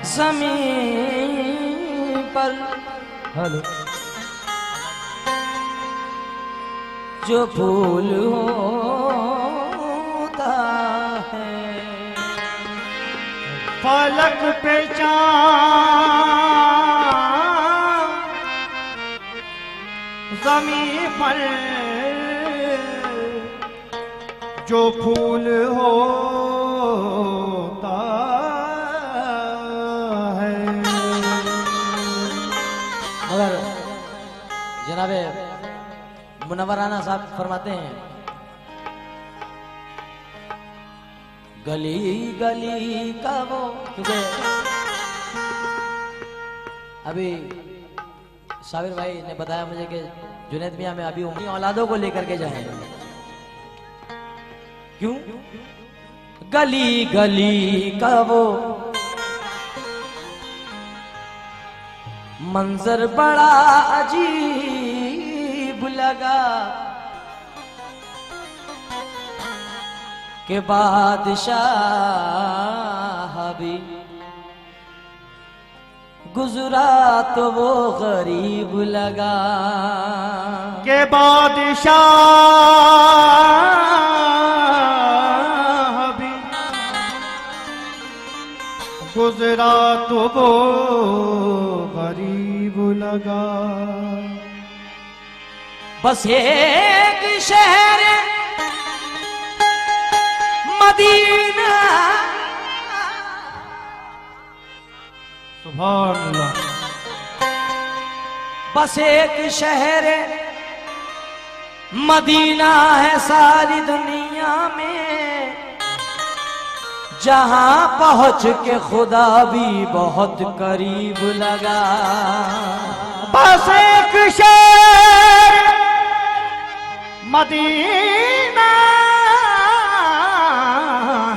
ज़मीन पर हेलो जो फूल होता है, फलक पे चाँद, ज़मीन पर जो फूल होता है। मगर जनाबे मुनव्वराना साहब फरमाते हैं, गली गली का वो, क्योंकि अभी साबिर भाई ने बताया मुझे कि जुनैद मियां में अभी उम्मी औलादों को लेकर के जाएंगे। क्यों? गली गली का वो मंजर बड़ा अजीब लगा कि बादशाह भी गुजरा तो वो गरीब लगा, के बादशाह भी गुजरा तो वो गरीब लगा। बस एक शहर मदीना, सुभान अल्लाह। बस एक शहर मदीना है सारी दुनिया में, जहां पहुंच के खुदा भी बहुत करीब लगा। बस एक शहर मदीना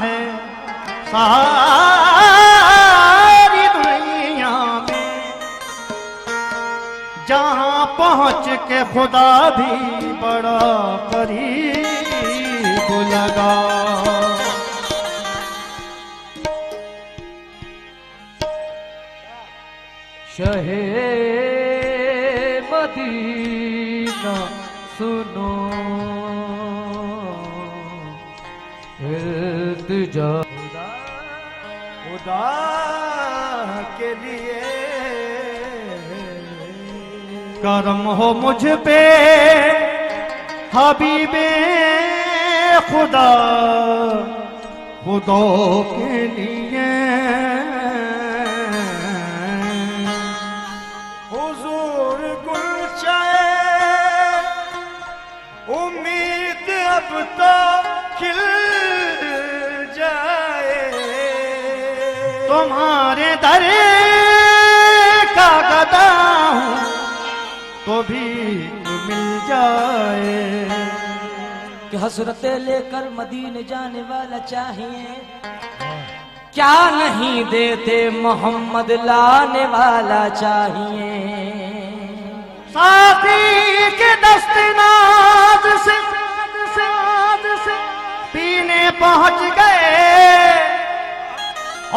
है सारी दुनिया में, जहां पहुंच के खुदा भी बड़ा करीब लगा। शहे मदीना सुनो इल्तिजा खुदा के लिए, करम हो मुझ पे हबीबे खुदा, खुदा के लिए हुजूर गुलशन उम्मीद अब तो खिल जाए, तुम्हारे दर का गदा हूँ तो भी मिल जाए। कि हसरतें लेकर मदीने जाने वाला चाहिए, क्या नहीं देते मोहम्मद लाने वाला चाहिए। साथी के दस्तनाद से पीने पहुंच गए,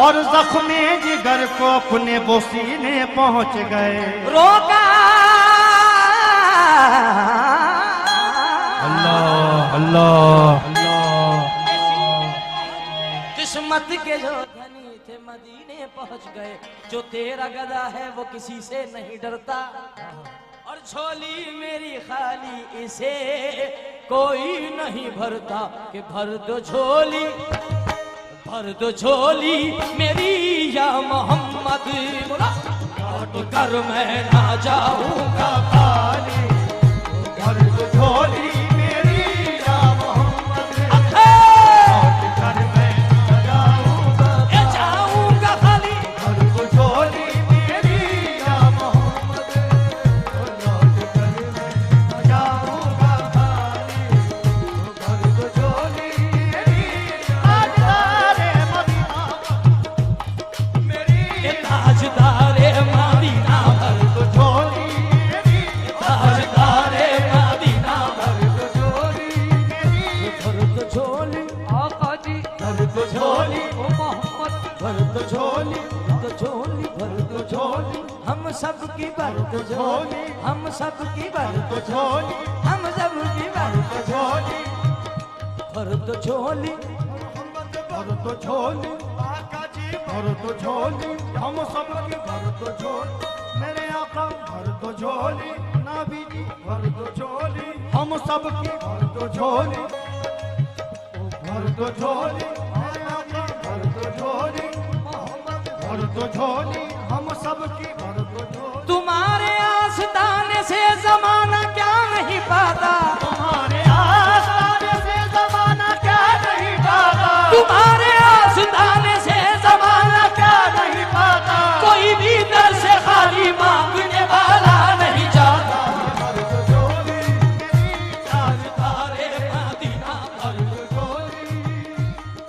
और जख्मे जिगर को अपने वो सीने पहुंच गए। रोका अल्लाह अल्लाह अल्लाह। किस्मत के जो धनी थे मदीने पहुंच गए, जो तेरा गदा है वो किसी से नहीं डरता, और झोली मेरी खाली इसे कोई नहीं भरता। कि भर दो झोली, भर दो झोली मेरी या मोहम्मद, लौट कर मैं ना जाऊंगा खाली। भर दो झोली मेरी या मोहम्मद, लौट कर मैं न जाऊंगा खाली। भर दो झोली मेरी या मोहम्मद, लौट कर मैं न जाऊंगा खाली। भर दो झोली मेरी ताजदारे मदीना, मेरी ताजदारे मदीना, भर दो झोली मेरी भर दो झोली, तो झोली भर दो झोली, हम सब की भर दो झोली, हम सब की भर दो झोली, हम सब की भर दो झोली, भर दो झोली, भर दो झोली, आका जी भर दो झोली, हम सब की भर दो झोली, मेरे आका भर दो झोली, नबी जी भर दो झोली, हम सब की भर दो झोली, भर दो झोली, मेरे आका भर दो झोली, भर दो झोली, हम सब की भर दो झोली। तुम्हारे आस्ताने से जमाना क्या नहीं पाता, तुम्हारे आस्ताने से जमाना क्या नहीं पाता, तुम्हारे आस्ताने से जमाना क्या नहीं पाता, कोई भी दर से खाली मांगने वाला नहीं जाता। भर दो झोली, मेरी तारे मदीना भर दो झोली,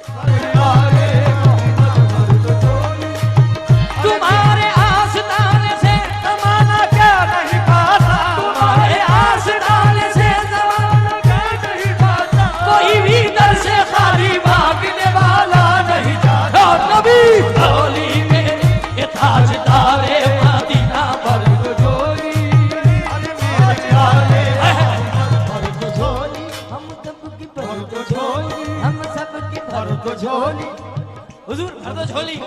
सरकारे मोहम्मद भर दो झोली, तुम्हारे आस्ताने से जमाना क्या नहीं पाता, तुम्हारे आस्ताने से जमाना क्या नहीं पाता, कोई भी दर से खाली मांगने वाला नहीं जाता। नबी झोली में ये ताजदारे मदीना भर दो झोली, अरे मेरे प्यारे भर दो झोली, हम सब की भर दो झोली, हम सब की भर दो झोली, हुजूर भर दो झोली।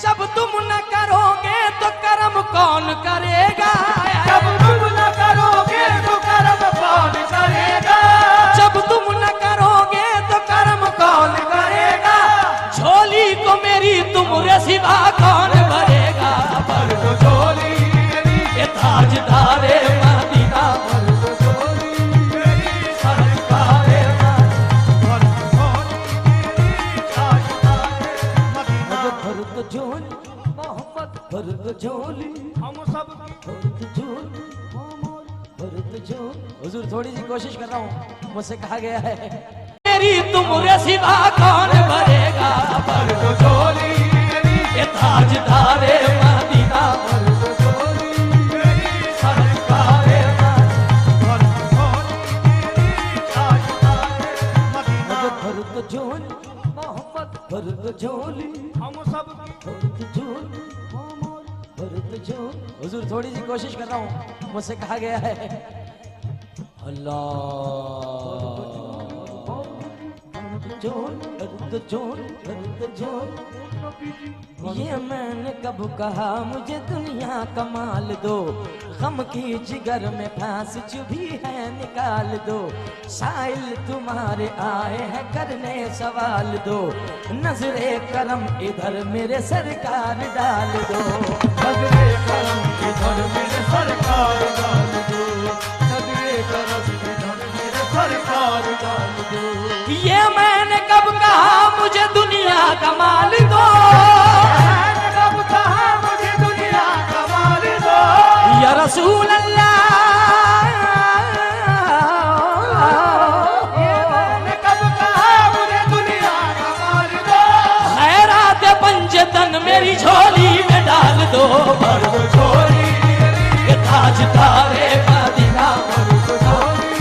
जब तुम न करोगे तो कर्म कौन करेगा, जब तुम न करोगे तो कर्म कौन करेगा, जब तुम न करोगे तो कर्म कौन करेगा, झोली को मेरी तुमरे सिवा कौन भरेगा। भर दो झोली, ये ताजदारे मदीना भर दो झोली, मेरी सरकारे भर दो झोली, मेरी ताजदारे मदीना, भर दो झोली, मोहम्मद भर दो झोली, हम सब भर दो झोली, भर दो झोली। हुजूर थोड़ी सी कोशिश कर रहा हूँ, मुझसे कहा गया है मेरी तुमरे सिवा कौन भरेगा। भर दो झोली, ये ताजदारे मदीना भर दो झोली, मेरी सरकारे भर दो झोली, मेरी ताजदारे मदीना, भर दो झोली, मोहम्मद भर दो झोली, हम सब भर दो झोली, भर दो झोली। हुजूर थोड़ी सी कोशिश कर रहा हूँ, मुझसे कहा गया है अल्लाह झोल भर दो झोल भर दो झोल। ये मैंने कब कहा मुझे दुनिया का माल दो, गम की जिगर में फांस चुभी है निकाल दो, साइल तुम्हारे आए हैं करने सवाल दो, नजरे करम इधर मेरे सरकार डाल दो, नजरे करम इधर मेरे सरकार डाल दो, नजरे करम इधर मेरे सरकार डाल दो। ये मैंने कब कहा मुझे दुनिया का माल दो, मैंने कब कहा मुझे दुनिया का माल दो, या रसूल अल्लाह। ये मैंने कब कहा मुझे दुनिया का माल दो, खैरात पंजतन मेरी झोली में डाल दो, भर दो झोली, ये ताजदारे मदीना भर दो झोली,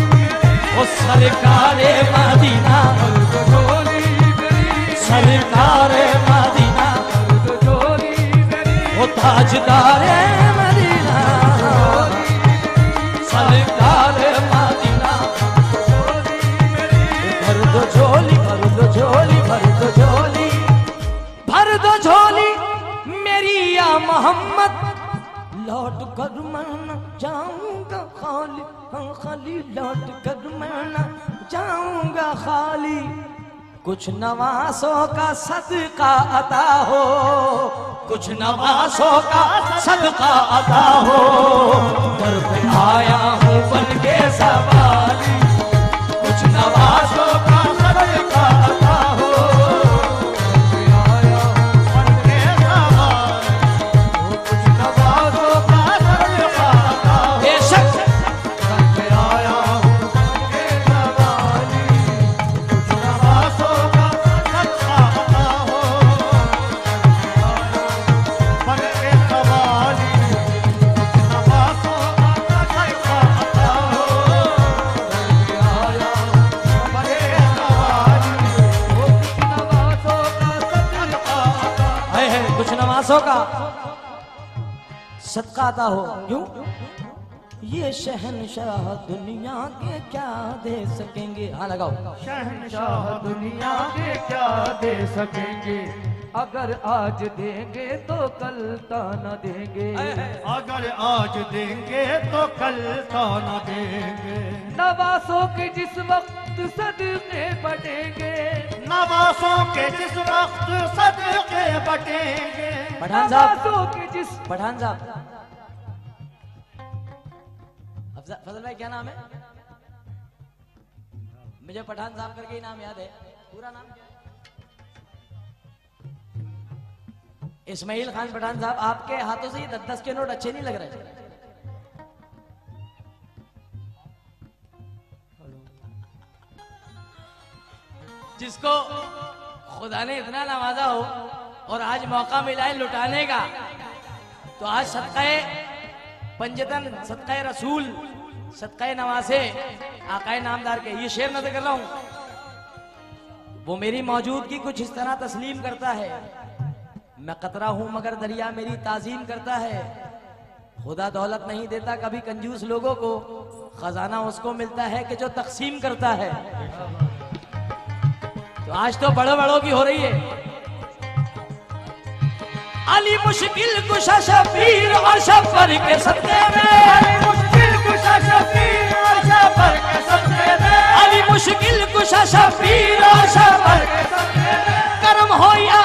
ओ सरकारे मदीना, भर दो झोली मेरी, सरकारे मदीना, भर दो झोली मेरी, ओ ताजदारे मदीना, सरकारे मदीना, भर दो झोली, भर दो झोली, भर दो झोली, भर दो झोली मेरी या मोहम्मद, लौट कर मैं न जाऊंगा खाली, हाँ खाली लौट कर मैं न जाऊंगा खाली, कुछ नवासों का सदका अता हो, कुछ नवासों का सदका अता हो, दर पे आया हूँ बन के सवाली, कुछ नवासों का सदका अता हो, आया बन के सवाल, कुछ नवाजों का सरका आता हो, बेशक मैं आया हूँ बन के सवाली, कुछ नवाजों का सरका आता हो, बन के सवाली, कुछ नवाजों का सरका आता हो, कुछ नमाजों का सदका अता हो। क्यों? ये शहनशाह दुनिया के क्या दे सकेंगे। हाँ लगाओ। शहंशाह दुनिया के क्या दे सकेंगे, अगर आज देंगे तो कल ताना देंगे। अगर आज देंगे तो कल ताना देंगे। नवासों के जिस वक्त सदके बटेंगे, नवासों के जिस वक्त सदके बटेंगे। पठान साहब, नवासों के जिस पठान साहब, फजल भाई क्या नाम है? मुझे पठान साहब करके ही नाम याद है, पूरा नाम इस्माइल खान पठान साहब। आपके हाथों से ये 10-10 के नोट अच्छे नहीं लग रहे। जिसको खुदा ने इतना नवाजा हो और आज मौका मिला है लुटाने का, तो आज सदक़े पंजतन, सदक़े रसूल, सदक़े नवासे आकाए नामदार के ये शेर नजर कर रहा हूं। वो मेरी मौजूदगी कुछ इस तरह तस्लीम करता है, मैं कतरा हूं मगर दरिया मेरी ताजीम करता है। खुदा दौलत नहीं देता कभी कंजूस लोगों को, खजाना उसको मिलता है कि जो तकसीम करता है। तो आज तो बड़ों बड़ों की हो रही है। अली मुश्किल कुशा शबीर और शबर के सदके में, अली मुश्किल कुशा शबीर और शबर के सदके में, अली मुश्किल कुशा शबीर और शबर के सदके में, करम हो या